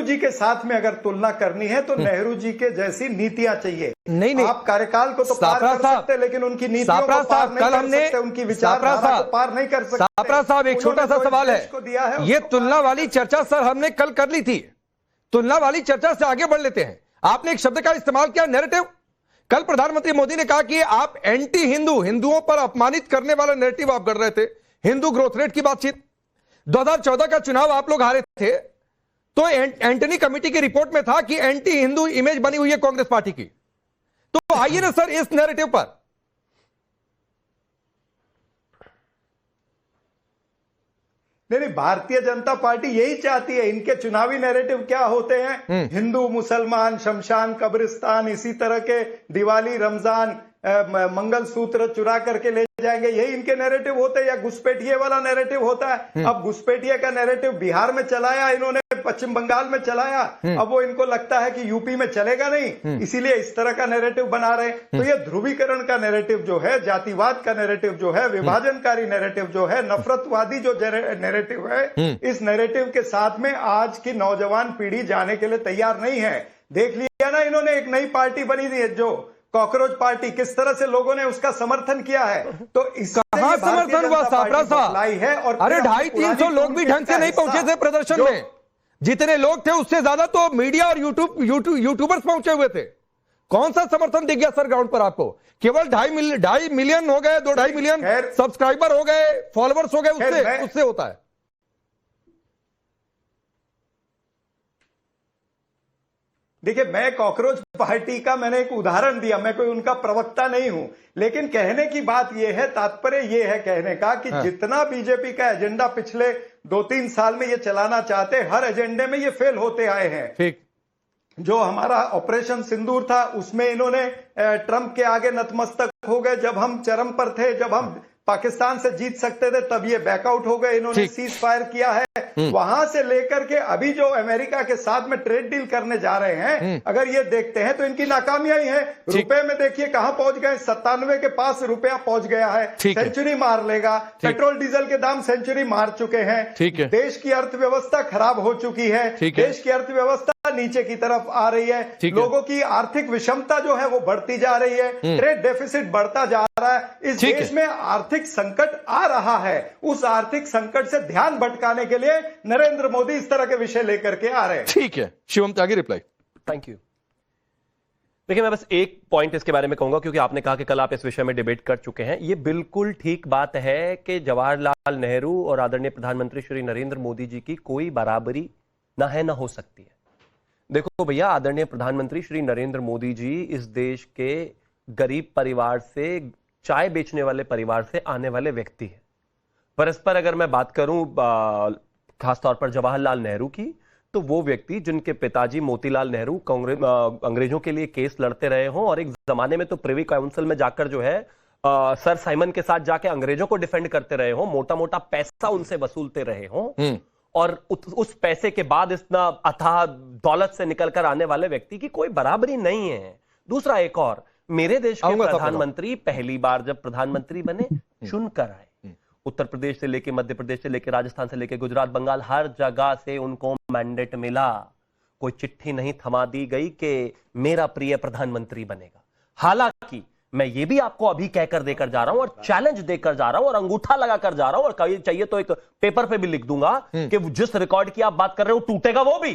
नेहरू जी के साथ में अगर तुलना करनी है तो नेहरू जी के जैसी नीतियां चाहिए। नहीं, आप कार्यकाल को तो पार कर सकते, लेकिन उनकी नीतियों को पार नहीं कर सकते, उनकी विचारधारा को पार नहीं कर सकते। सापरा साहब, एक छोटा सा सवाल है, ये तुलना वाली चर्चा सर हमने कल कर ली थी, तुलना वाली चर्चा से आगे बढ़ लेते हैं। आपने एक शब्द का इस्तेमाल किया, नैरेटिव। कल प्रधानमंत्री मोदी ने कहा कि आप एंटी हिंदू, हिंदुओं पर अपमानित करने वाला नैरेटिव आप कर रहे थे। हिंदू ग्रोथ रेट की बातचीत, 2014 का चुनाव आप लोग हारे थे, तो एंटनी कमेटी की रिपोर्ट में था कि एंटी हिंदू इमेज बनी हुई है कांग्रेस पार्टी की। तो आइए ना सर इस नैरेटिव पर। नहीं, भारतीय जनता पार्टी यही चाहती है। इनके चुनावी नैरेटिव क्या होते हैं? हिंदू, मुसलमान, शमशान, कब्रिस्तान, इसी तरह के दिवाली, रमजान, मंगलसूत्र चुरा करके ले जाएंगे, यही इनके नैरेटिव होते हैं। या घुसपैठिए वाला नैरेटिव होता है। अब घुसपैठिए का नैरेटिव बिहार में चलाया इन्होंने, पश्चिम बंगाल में चलाया, अब वो इनको लगता है कि यूपी में चलेगा नहीं, इसीलिए इस तरह का नैरेटिव बना रहे। तो ये ध्रुवीकरण का नैरेटिव जो है, जातिवाद का नैरेटिव जो है, विभाजनकारी नैरेटिव जो है, नफरतवादी जो नैरेटिव है, इस नैरेटिव के साथ में आज की नौजवान पीढ़ी जाने के लिए तैयार नहीं है। देख लिया ना, इन्होंने एक नई पार्टी बनी थी जो कॉकरोच पार्टी, किस तरह से लोगों ने उसका समर्थन किया है। तो कहां समर्थन हुआ सापरा साहब? अरे 250-300 लोग भी ढंग से नहीं पहुंचे थे प्रदर्शन में। जितने लोग थे उससे ज्यादा तो मीडिया और यूट्यूबर्स पहुंचे हुए थे। कौन सा समर्थन दिख गया सर ग्राउंड पर आपको? केवल 2.5 मिलियन हो गए, 2-2.5 मिलियन सब्सक्राइबर हो गए, फॉलोअर्स हो गए, उससे होता है। देखिए, मैं कॉकरोच पार्टी का मैंने एक उदाहरण दिया, मैं कोई उनका प्रवक्ता नहीं हूं, लेकिन कहने की बात यह है, तात्पर्य यह है कहने का कि जितना बीजेपी का एजेंडा पिछले 2-3 साल में ये चलाना चाहते, हर एजेंडे में ये फेल होते आए हैं। ठीक, जो हमारा ऑपरेशन सिंदूर था उसमें इन्होंने ट्रंप के आगे नतमस्तक हो गए। जब हम चरम पर थे, जब हम पाकिस्तान से जीत सकते थे, तब ये बैकआउट हो गए। इन्होंने सीज फायर किया है। वहां से लेकर के अभी जो अमेरिका के साथ में ट्रेड डील करने जा रहे हैं, अगर ये देखते हैं तो इनकी नाकामियां ही है। रुपए में देखिए कहां पहुंच गए, 97 के पास रुपया पहुंच गया है, सेंचुरी मार लेगा। पेट्रोल डीजल के दाम सेंचुरी मार चुके हैं। देश की अर्थव्यवस्था खराब हो चुकी है। देश की अर्थव्यवस्था नीचे की तरफ आ रही है। लोगों की आर्थिक विषमता जो है वो बढ़ती जा रही है। ट्रेड डेफिसिट बढ़ता जा रहा है। इस देश में आर्थिक संकट आ रहा है। उस आर्थिक संकट से ध्यान भटकाने के लिए नरेंद्र मोदी इस तरह के विषय लेकर के आ रहे हैं। ठीक है, शिवम त्यागी रिप्लाई। Thank you. देखिए, मैं बस एक पॉइंट इसके बारे में कहूंगा, क्योंकि आपने कहा कि कल आप इस विषय में डिबेट कर चुके हैं। ये बिल्कुल ठीक बात है कि जवाहरलाल नेहरू और आदरणीय प्रधानमंत्री श्री नरेंद्र मोदी जी की कोई बराबरी ना है, ना हो सकती है। देखो भैया, आदरणीय प्रधानमंत्री श्री नरेंद्र मोदी जी इस देश के गरीब परिवार से, चाय बेचने वाले परिवार से आने वाले व्यक्ति हैं। परस्पर अगर मैं बात करूं खासतौर पर जवाहरलाल नेहरू की, तो वो व्यक्ति जिनके पिताजी मोतीलाल नेहरू अंग्रेजों के लिए केस लड़ते रहे हों, और एक जमाने में तो प्रिवी काउंसिल में जाकर जो है सर साइमन के साथ जाके अंग्रेजों को डिफेंड करते रहे हों, मोटा मोटा पैसा उनसे वसूलते रहे हों, और उस पैसे के बाद इतना अथाह दौलत से निकलकर आने वाले व्यक्ति की कोई बराबरी नहीं है। दूसरा, एक और, मेरे देश के प्रधानमंत्री पहली बार जब प्रधानमंत्री बने चुनकर आए। उत्तर प्रदेश से लेके, मध्य प्रदेश से लेके, राजस्थान से लेके, गुजरात, बंगाल, हर जगह से उनको मैंडेट मिला। कोई चिट्ठी नहीं थमा दी गई कि मेरा प्रिय प्रधानमंत्री बनेगा। हालांकि मैं ये भी आपको अभी कहकर देकर जा रहा हूं और चैलेंज देकर जा रहा हूं और अंगूठा लगाकर जा रहा हूं, और कभी चाहिए तो एक पेपर पे भी लिख दूंगा कि जिस रिकॉर्ड की आप बात कर रहे हो टूटेगा, वो भी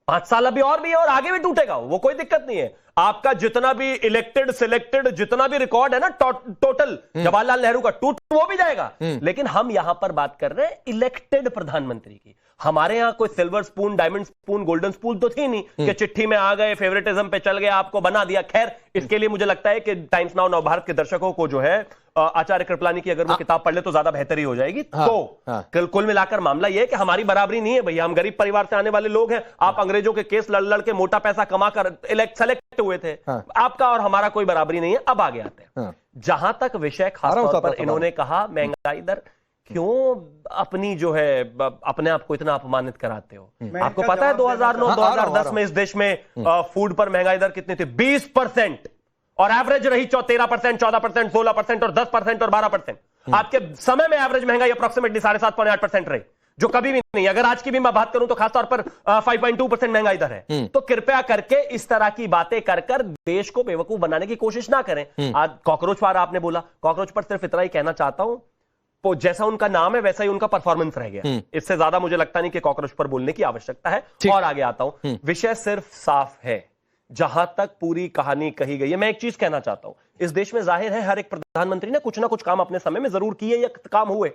5 साल अभी और भी है और आगे भी टूटेगा, वो कोई दिक्कत नहीं है। आपका जितना भी इलेक्टेड सिलेक्टेड जितना भी रिकॉर्ड है ना टोटल जवाहरलाल नेहरू का, टूट वो भी जाएगा। लेकिन हम यहां पर बात कर रहे हैं इलेक्टेड प्रधानमंत्री की। हमारे यहां कोई silver spoon, diamond spoon, golden spoon तो थी नहीं कि चिट्ठी में आ गए, फेवरेटिज्म पे चल गया, आपको बना दिया। खैर, इसके लिए मुझे लगता है कि टाइम्स नाउ नवभारत के दर्शकों को जो है आचार्य कृपलानी की अगर वो किताब पढ़ ले तो ज्यादा बेहतरी हो जाएगी। तो कुल मिलाकर मामला यह है कि हमारी बराबरी नहीं है भैया। हम गरीब परिवार से आने वाले लोग हैं। आप अंग्रेजों के केस लड़ लड़ के मोटा पैसा कमाकर सेलेक्ट हुए थे। आपका और हमारा कोई बराबरी नहीं है। अब आगे आते हैं जहां तक विषय खासतौर पर इन्होंने कहा महंगाई दर, क्यों अपनी जो है अपने आप को इतना अपमानित कराते हो? आपको पता है 2009-2010 में इस देश में फूड पर महंगाई दर कितनी थी? 20%, और एवरेज रही 13%, 14%, 16% और 10% और 12%। आपके समय में एवरेज महंगाई अप्रोक्सीमेटली 7.5-8% रही। जो कभी भी नहीं। अगर आज की भी मैं बात करूं तो खासतौर पर 5.2% महंगाई दर है। तो कृपया करके इस तरह की बातें कर कर देश को बेवकूफ बनाने की कोशिश ना करें। आज कॉकरोच पर आपने बोला, कॉकरोच पर सिर्फ इतना ही कहना चाहता हूं, तो जैसा उनका नाम है वैसा ही उनका परफॉर्मेंस रह गया। इससे ज्यादा मुझे लगता नहीं कि कॉकरोच पर बोलने की आवश्यकता है। और आगे आता हूं, विषय सिर्फ साफ है, जहां तक पूरी कहानी कही गई है। मैं एक चीज कहना चाहता हूं, इस देश में जाहिर है हर एक प्रधानमंत्री ने कुछ ना कुछ काम अपने समय में जरूर किए या काम हुए।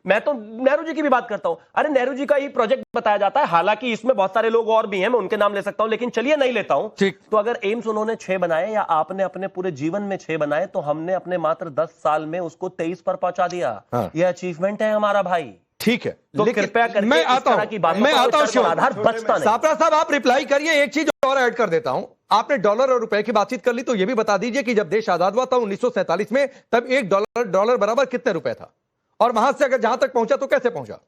मैं तो नेहरू जी की भी बात करता हूं। अरे नेहरू जी का ही प्रोजेक्ट बताया जाता है, हालांकि इसमें बहुत सारे लोग और भी हैं, मैं उनके नाम ले सकता हूं, लेकिन चलिए नहीं लेता हूं। तो अगर एम्स उन्होंने 6 बनाए या आपने अपने पूरे जीवन में 6 बनाए, तो हमने अपने मात्र 10 साल में उसको 23 पर पहुंचा दिया। यह अचीवमेंट है हमारा भाई। ठीक है, तो कृपया करके मैं आता हूं, आधार बचता नहीं। सापरा साहब आप रिप्लाई करिए, एक चीज और ऐड कर देता हूं। आपने डॉलर और रुपए की बातचीत कर ली, तो यह भी बता दीजिए कि जब देश आजाद हुआ था 1947 में, तब $1 बराबर कितने रुपए था, और वहां से अगर जहां तक पहुंचा तो कैसे पहुंचा?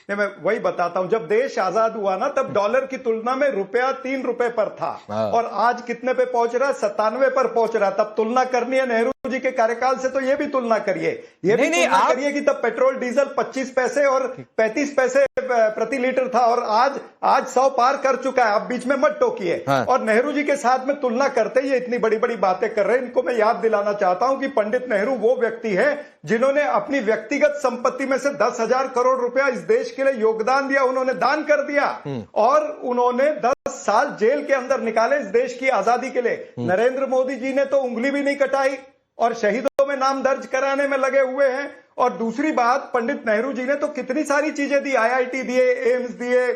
मैं वही बताता हूं, जब देश आजाद हुआ ना, तब डॉलर की तुलना में रुपया 3 रुपए पर था, और आज कितने पे पहुंच रहा है? 97 पर पहुंच रहा है। तब तुलना करनी है नेहरू जी के कार्यकाल से, तो ये भी तुलना करिए। ये भी तुलना करिए कि तब पेट्रोल डीजल 25 पैसे और 35 पैसे प्रति लीटर था, और आज 100 पार कर चुका है। अब बीच में मत टोकिए। और नेहरू जी के साथ में तुलना करते ही इतनी बड़ी बड़ी बातें कर रहे हैं। इनको मैं याद दिलाना चाहता हूं कि पंडित नेहरू वो व्यक्ति है जिन्होंने अपनी व्यक्तिगत संपत्ति में से 10,000 करोड़ रुपया इस देश के लिए योगदान दिया। उन्होंने दान कर दिया, और उन्होंने 10 साल जेल के अंदर निकाले इस देश की आजादी के लिए। नरेंद्र मोदी जी ने तो उंगली भी नहीं कटाई, और शहीदों में नाम दर्ज कराने में लगे हुए हैं। और दूसरी बात, पंडित नेहरू जी ने तो कितनी सारी चीजें दी, IIT दिए, एम्स दिए,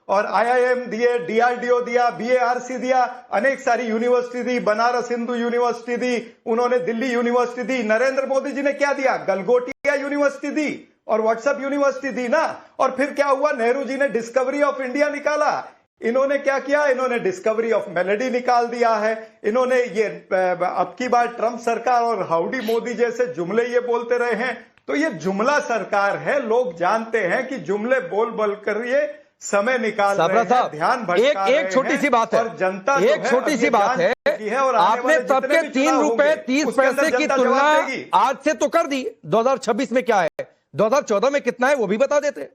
और IIM दिए, DRDO दिया, BARC दिया, अनेक सारी यूनिवर्सिटी दी, बनारस हिंदू यूनिवर्सिटी दी, उन्होंने दिल्ली यूनिवर्सिटी दी। नरेंद्र मोदी जी ने क्या दिया? गलगोटिया यूनिवर्सिटी दी, और व्हाट्सएप यूनिवर्सिटी दी ना। और फिर क्या हुआ? नेहरू जी ने डिस्कवरी ऑफ इंडिया निकाला। इन्होंने क्या किया? इन्होंने डिस्कवरी ऑफ मेलेडी निकाल दिया है। इन्होंने ये अब की बार ट्रंप सरकार और हाउडी मोदी जैसे जुमले ये बोलते रहे हैं। तो ये जुमला सरकार है। लोग जानते हैं कि जुमले बोल बोल कर ये समय निकाल रहे हैं, ध्यान भटका रहे हैं। एक छोटी सी बात है, और जनता एक छोटी सी बात है, आपने सबके 3 रुपए 30 पैसे की तुलना आज से तो कर दी। 2026 में क्या है, 2014 में कितना है वो भी बता देते।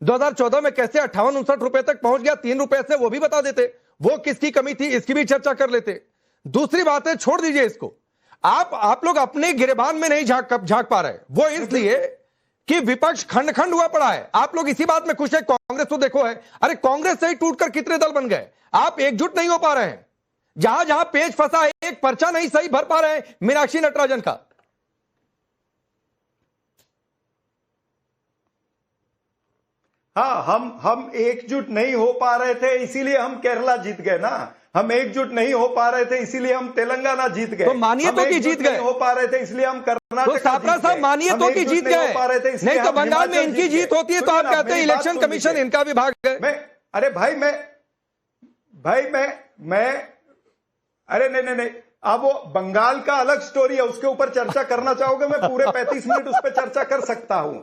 2014 में कैसे 58-59 रुपए तक पहुंच गया 3 रुपए से, वो भी बता देते। वो किसकी कमी थी इसकी भी चर्चा कर लेते। दूसरी बात है, छोड़ दीजिए इसको, आप लोग अपने गिरेबान में नहीं झांक पा रहे। वो इसलिए कि विपक्ष खंड खंड हुआ पड़ा है। आप लोग इसी बात में खुश है। कांग्रेस तो देखो है, अरे कांग्रेस से ही टूटकर कितने दल बन गए। आप एकजुट नहीं हो पा रहे हैं। जहां जहां पेच फंसा है, एक पर्चा नहीं सही भर पा रहे हैं मीनाक्षी नटराजन का। हाँ, हम एकजुट नहीं हो पा रहे थे, इसीलिए हम केरला जीत गए ना। हम एकजुट नहीं हो पा रहे थे, इसीलिए हम तेलंगाना जीत गए। तो मानिए तो कि जीत गए। हो पा रहे थे, इसलिए हम कर्नाटक तो सापरा साहब मानिए तो कि जीत गए। नहीं तो बंगाल में इनकी जीत होती है तो आप कहते हैं इलेक्शन कमीशन इनका विभाग है। अरे भाई मैं अरे नहीं, अब वो बंगाल का अलग स्टोरी है, उसके ऊपर चर्चा करना चाहोगे? मैं पूरे 35 मिनट उस पर चर्चा कर सकता हूं।